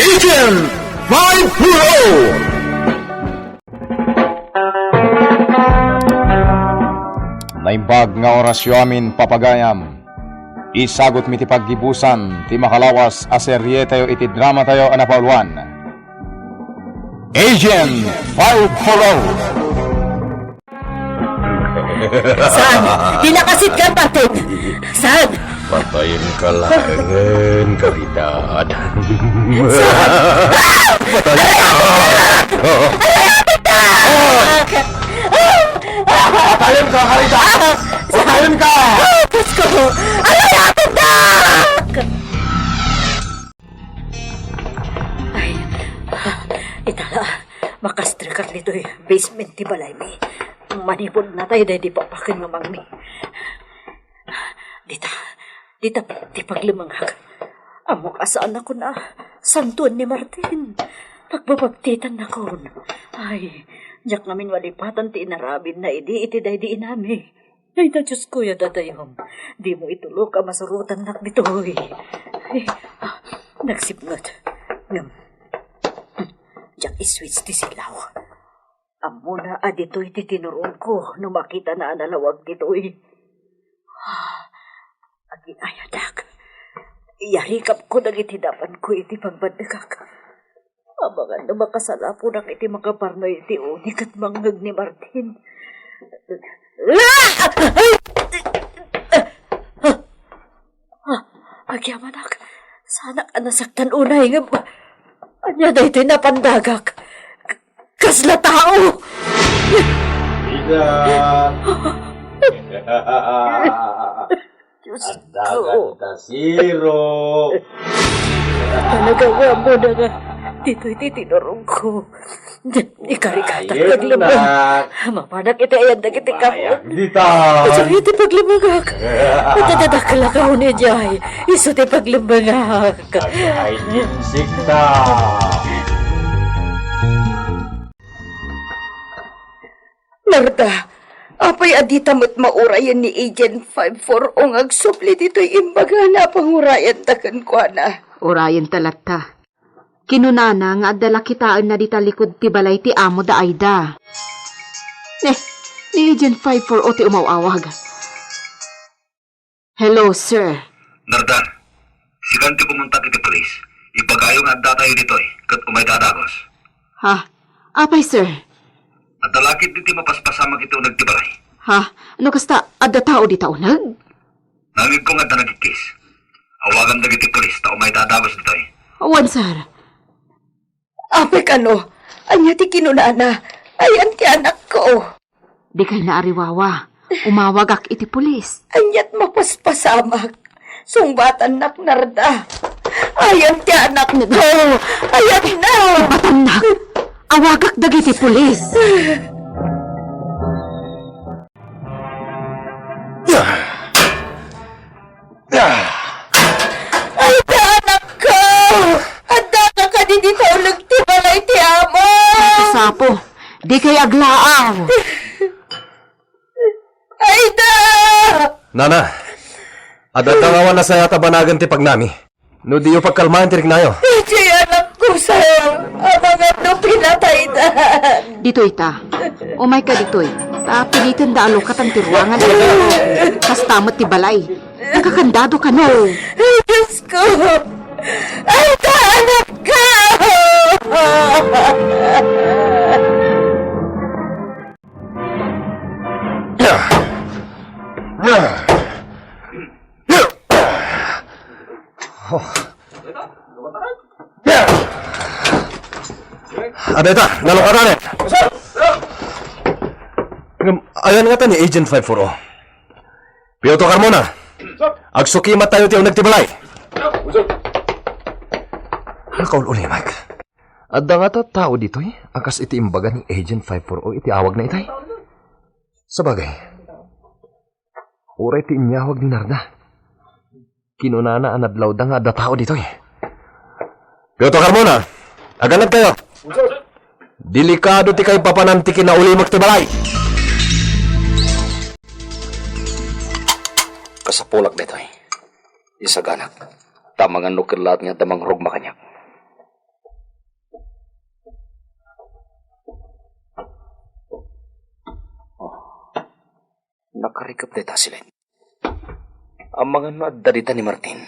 Agent 540! Naimbag nga orasyo amin papagayam. Isagot mi ti paggibusan, ti makalawas a serye tayo iti drama tayo anapauluan. Agent 540! Saan? Di nakasit ka, Patin! Saan? Patayin ka lang, karidad. Saan? Patayin ka! Patayin ka, karidad! Patayin ka! Diyos ko! Alayapin na! Ay, itala, makastrikat nito basement ti balay mi. Manipod na tayo dahil di papakin nga mangmi. Dita, di paglimangag. Amok asaan ako na, santuan ni Martin. Pagbabagtitan na ko. Ay, diyak namin walipatan ti inarabin na iti dahil di inami. Ay, na Diyos ko, yadadayom. Di mo itulog ka masurutan nak dito. Ay, nagsipngot. Diyak iswitch ti silaw. Amo na adito'y titinurong ko nung makita na analawag dito'y. Agin ayadak. Yarikap ko nang itinapan ko iti pagbandagak. Abangan na makasalapo ng iti makaparno iti unik at manghag ni Martin. Agyamanak, sana ka nasaktan unay nga ba? Anya na ito'y napandagak. Kasla tao! Ida! Diyos Andagan ko. kita, Siro! Talagawa mo na nga. Dito'y titinurong ko. Ikarikata Ayun paglamang. na! Mapanak iti ayan na kiti Ayak kahon. dita! Ito iti paglamagak. Matadadakala ka ho ni Jai. Iso ti paglamagak. Ay, insikta! Narda, apay adita mo't maurayan ni Agent 54 o agsupli dito'y imbaga na pangurayan takan kwa na. Orayan talata. Kinunana nga adala kitaan na dita likod ti balay ti amo da Aida. Ni Agent 540 ti umawawag. Hello, sir. Nardan, sikan ti pumunta kiti polis. Ipagayo nga adda tayo ditoy, kat umay dadagos. Ha? Apay, sir? At dalakit diti mapaspasama kiti unag ti balay. Ha? Ano kasta adda tao dita unag? Nangig ko nga adda nagikis. Awagan na kiti polis, ta umay dadagos ditoy. Awan, sir. Apay kano, anya ti kinunana, ayan ti anak ko. Di kay naariwawa. Umawag ak iti pulis. Anyat mapaspasamak, sungbatan nak Narda. Ayan ti anak ko, ayan na. Batanak! Awagak dagiti pulis. Ay ti anak ko, anda ka di dito ulag ti balay ti amo. Sapo, di kay aglaaw. Ay da! Nana, adatangawan na sa yata banagan ti pagnami. No di yung pagkalmahan ti riknayo. Iti anak ko sa'yo, amang ano pinataydan. Ditoy ta. Umay ka ditoy. Ta pilitin da alo katang tiruangan. Kas tamat ti balay. Nakakandado ka no. Ay, Diyos ko! Ay, anak ka! Adeta, nalokatan eh. Ayan nga ta ni Agent 540. Piyoto Carmona. Agsukimat tayo ti unag ti balay. Kaul uli, Mike. Adda nga ta tao dito eh. Akas iti imbaga ni Agent 540 iti awag na itay. Sabagay. Uray ti inyawag ni Narda. Kinunana anadlaw da nga adda tao dito eh. Piyoto Carmona. Aganag kayo. Delikado ti kay papanantikin na ulimag ti balay. Kasapulak dito eh. Isaganak. Tamang ano kirlaat nga damang rugma kanyak. Nakarikap dita sila. Ang mga nadadita ni Martin.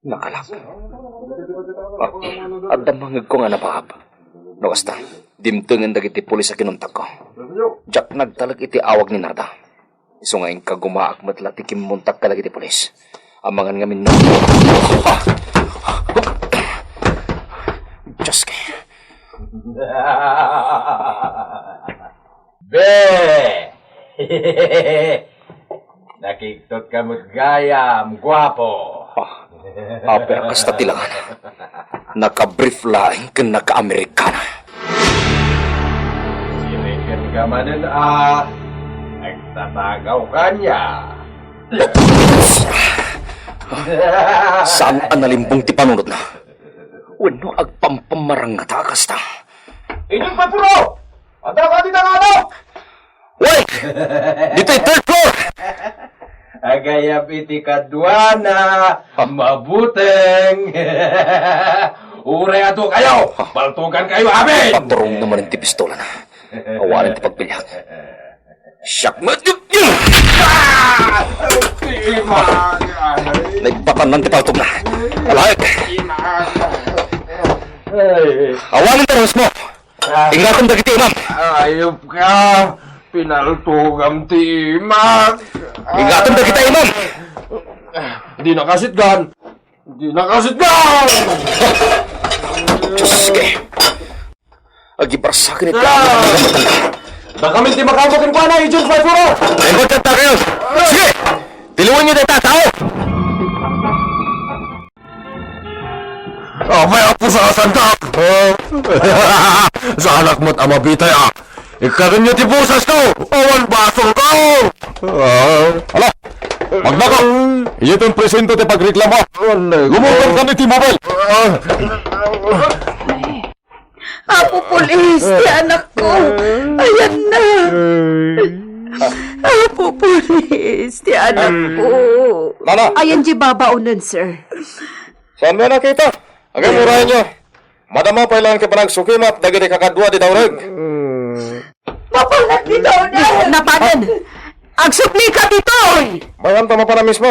Nakalap. At damangag ko nga napahab. Nawasta, dimtungan dagiti pulis sa kinuntag ko. Jack nagtalag iti awag ni Narda. Iso nga yung kagumaak matlati kimuntak ka lagi iti pulis. Amangan nga min... Diyos kay... Be! Nakiktot ka magayam, gwapo. Aper kasta tilangan. Naka-brief laing ka naka-Amerikana. Sirikan ka manin nagtatagaw ka niya. Saan ang nalimbong ti panunod na? Wano agpampamarang nga takas ta? Inyong paturo! Ata ka dito nga ano? Wait! Dito'y third floor! Agayap iti kadwana, mabuteng. Uray ato kayo! Baltugan kayo, amin! Paturong naman ti pistola na. Awalan ti pagpilyak. Syakmat! Nagpatanan ti paltog na. Alahik! Awalan ti ros mo! Ingatan dagiti imam! Ayop ka! Pinaltugam ti imam! Ingatan dagiti imam! Di nakasitgan! Di nakasitgan! Diyos kay! Agibarsakin iti amin ang mga matanda. Nakamin ti makamukin ko na, Agent 5-4! Ay, magkanta kayo! Sige! Tiliwan niyo na tao! May apo sa sandak! Sa anak mo't amabitay Ikarin niyo ti busas ko! Awan basol ko! Hala! Magnakaw! Iyo itong presento ti pagreklamo! Lumutang ka ni T-Mobile! Apo pulis, ti anak ko. Ayan na. Apo pulis, ti anak ko. Nana! Ayan di babaunan, sir. Saan mo nakita? Agay murahin nyo! Madama pa ilang kapanagsukimat dagiti kakadwa di daureg! Mapalag bitaw na. Napanan! Agsupli ka dito! Bayan tama pa na mismo!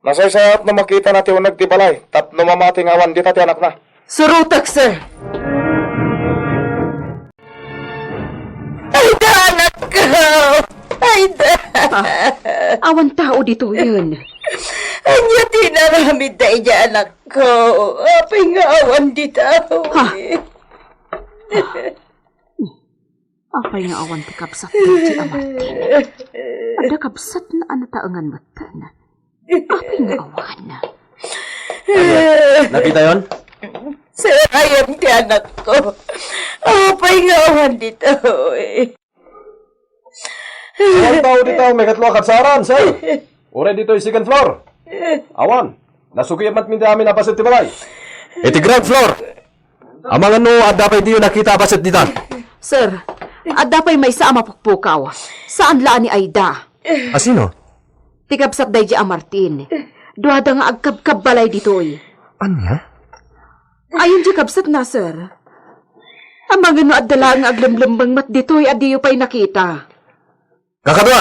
Nasaysayat na makita na ti unag ti balay, tapno mamating awan di ti anak na. Surutak, sir. Ay da, anak ko. Ay da. Awan tao dito yun. Anya tinaramid na iya, anak ko. Apay nga awan di tao. Ha? Apay nga awan ti kapsat ti amatin. Ada kapsat na anataangan matan. Apay nga awan na. Nakita yon? Sir, ayan ti anak ko. Apay nga awan di tao Ang tao dito may katlo katsaran, sir! Ure dito yung second floor! Awan! Nasukiyamat minti amin napasit ti balay! Iti ground floor! Amang ano at dapat di yun nakita pasit dito. Sir, at dapay may sa mapukpukaw. Saan laan ni Aida? Asino? Ti kapsat day di Martin. Duwada nga agkabkab balay ditoy. Anya? Ayon di kapsat na, sir. Amang ano at dala nga aglamlambang mat ditoy at diyo pa'y nakita. Kakadwa!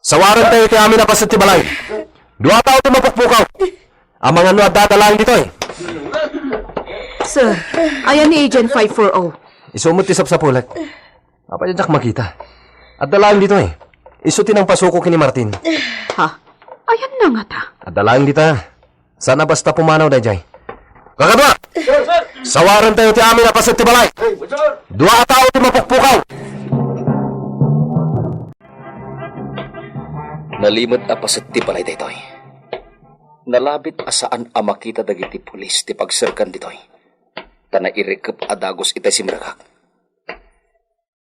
Sawaran tayo ti amin napasit ti balay. Dua tao ti mapukpukaw. Amang ano at dadalang dito Sir, ayan ni Agent 540. Isumot ti sapsapulat. Apa yung jak makita? At dalang dito Isutin ang pasuko kini Martin. Ha? Ayan na nga ta. At dalang dito Sana basta pumanaw dayjay. Kakadwa! Sawaran tayo ti amin napasit ti balay. Dua tao ti mapukpukaw. Nalimod a pasit ti balay daytoy. Nalabit asaan a makita dagiti pulis ti pagserkan ditoy. Ta nairikep adagos itay simragak.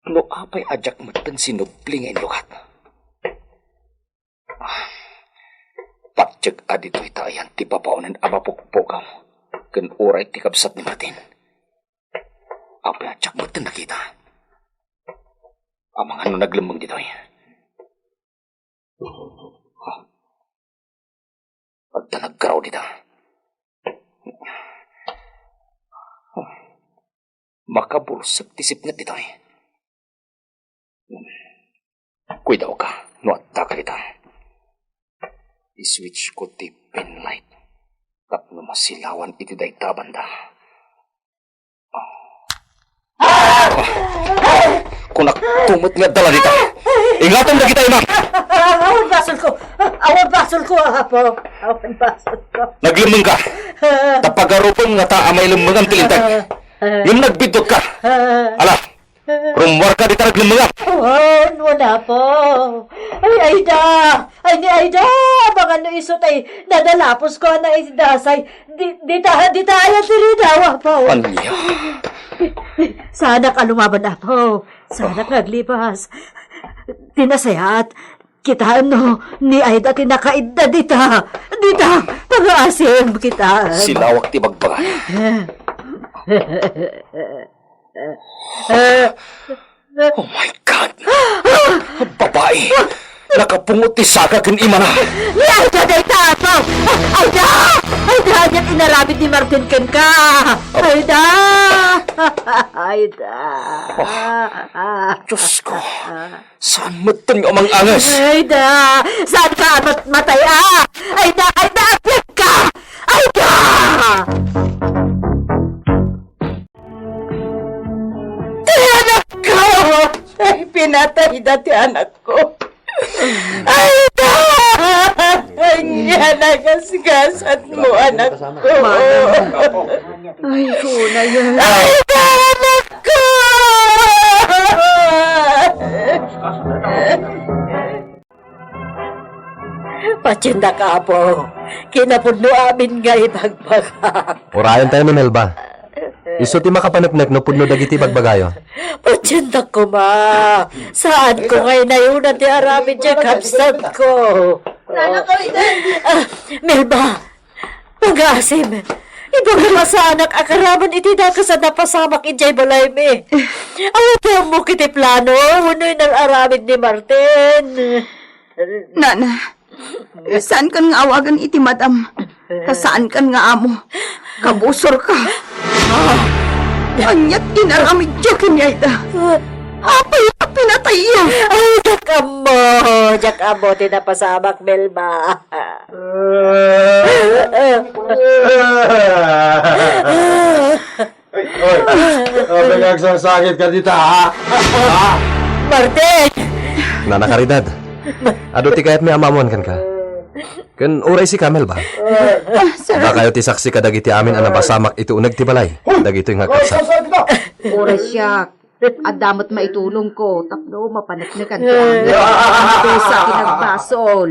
No apay ajak matan sinubling en lukat. Patsyag aditoy tayan ti papaunan a mapukpukaw. Ken oray ti kabsat ni Martin. Apay ajak matan nakita. Amang ano naglemeng ditoy. At nagkaraw dito. Makabursak tisip nga dito eh. Kuidaw ka, no at ka dito. I-switch ko ti pen light. Tapno masilawan iti day tabanda. Kung naktumot nga dala dito. Ingatan na kita, Ima! Awan basol ko! Awan basol ko, Apo! Awan basol ko! Naglimang ka! Tapagarupong nga ta amay lumangang tilintag. Yung nagbidot ka! Ala! Rumwar ka dito naglimang ka! Wala po! Ay, Aida! Ay, ni Aida! Baka no isot ay nadalapos ko na isdasay. Di tayo tiridawa po! Anya? Sana ka lumaban na po. Sana kaglipas. Tinasayat. Kita ni Aida tinakaid na dita. Dita, pag-aasim kita. Silawak ti bagbaga. Oh my God! Babae! Nakapungot ti Saga kin ima na! Ni Aida na itato! Aida! Aida, niyan inarabit ni Martin ken ka! Aida! Aida! Diyos ko! Saan matun nga mang angas? Aida! Saan ka matay Aida! Aida! Apit ka! Aida! Anak ko! Ay, pinatay dati anak ko. Aida! Ay, nagasgasat mo, anak ko. Ay, kuna yan. Aida, anak ko! Patsinda ka po. Kinapudno amin nga ibagbagak. Urayan tayo ni Melba. Iso ti makapanapnak no pudno dagiti bagbagayo. Patsinda ko, ma. Saan ko ngayon na yun at aramin siya kapsat ko? Melba, pag-asim. Ibang naman sa anak akaraman iti na ka sa napasamak ijay balay me. Awag mo kiti plano, unoy ng aramin ni Martin. Nana, saan kan nga awagan iti madam? Kasaan kan nga amo? Kabusor ka. Anyat inaramid siya kanyayda. Apay na pinatay iyo. Ay, jak amo, tinapasamak, Melba. Oy, nagsasakit ka dito, ha? Martin! Nanakaridad. Ado ti kayat may amamon kan ka. Kan uray si Kamel ba? Baka kayo ti saksi ka dagiti amin ang nabasamak ito unag ti balay. Dagito yung hagkasa. Oras siya. At damot maitulong ko. Tapno, mapanaknakan ko. Ito sa kinagbasol.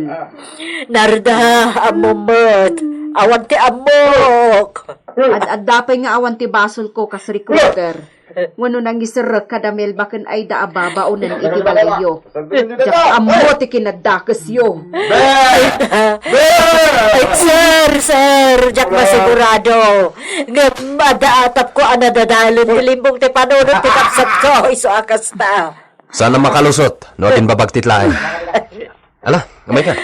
Narda, amumot. Awan ti amok. At dapay nga awan ti basol ko kas recruiter. Wano nang isarag kadamel bakan ay daababa o nan iti balayo. Diyak amo ti kinadakas yo. Ay, sir, jak masigurado. Nga madaatap ko ang nadadalon. Nilimbong ti panunod ti kapsat ko. Iso akas ta. Sana makalusot. No atin babagtitlain. Ala, gamay ka.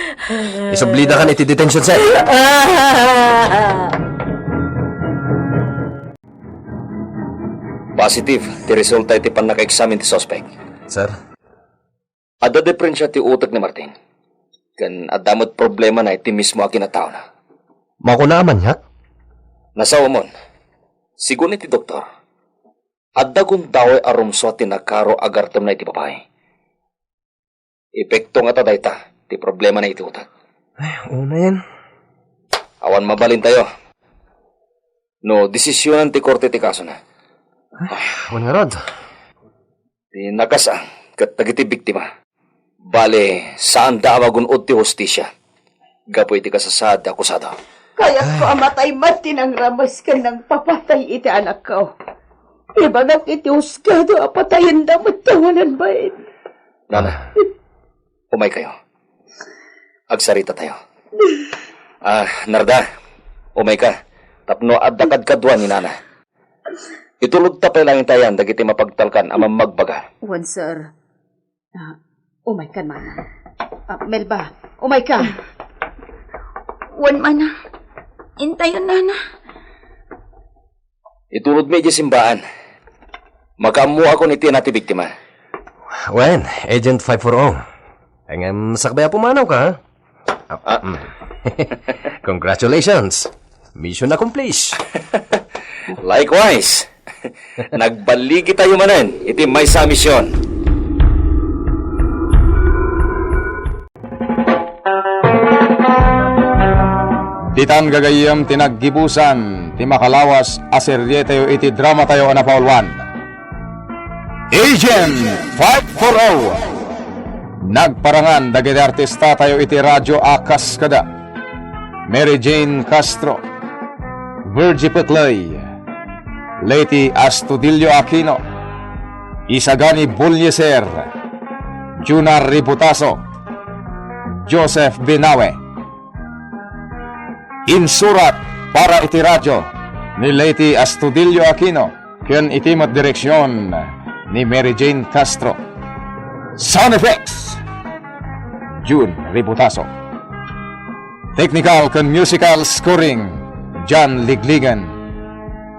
Isublida kan iti detention set. Positive, ti resulta iti pan naka-examine ti suspect. Sir? Ada diferensya ti utak ni Martin. Kan adamot problema na iti mismo a kinatao na. Makunaman yak? Nasawa mon, sigun iti doktor, adda kun daw arumso ti nakaro agartem na iti babae. Epekto nga taday ta, ti problema na iti utak. Ay, una yan. Awan mabalin tayo. No, desisyonan ti korte ti kaso na. Awan nga rod. Ti nakasang, kat dagiti biktima. Bale, saan da magunod ti hostisya? Gapoy ti kasasad akusado. Kaya ko amatay mati ng ramas ka ng papatay iti anak ko. Ibagak iti husgado apatayin na matawanan ba eh. Nana, umay kayo. Agsarita tayo. Narda, umay ka. Tapno adakad kadwa ni Nana. Itulog tapay lang tayan dagiti mapagtalkan amang magbaga. Wan, sir. Umay ka, mana. Melba, umay ka. Wan mana. Intayon, Nana. Itulog medyo simbaan. Magkaamu ako ni Tia nati biktima. Wen, Agent 540. Engem sakbaya pumanaw ka, ha? Congratulations. Mission accomplished. Likewise. Nagbaligi tayo manan. Iti may sa misyon. Ditan gagayam tinaggibusan, ti makalawas aserye tayo iti drama tayo na paulwan. Agent 540! Nagparangan dagiti artista tayo iti radyo akas kada. Mary Jane Castro, Virgie Petlay, Leti Astudillo Aquino, Isagani Bulyeser, Junar Ributaso, Joseph Binawe. Insurat para iti radyo ni Leti Astudillo Aquino ken itimat direksyon ni Mary Jane Castro. Sound effects June Ributaso. Technical ken musical scoring John Ligligan.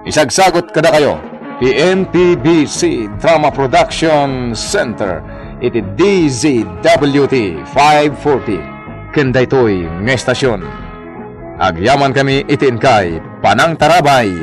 Isagsagot kada kayo PNPBC Drama Production Center iti DZWT 540 ken daytoy nga estasyon. Agyaman kami itin kay Panang Tarabay.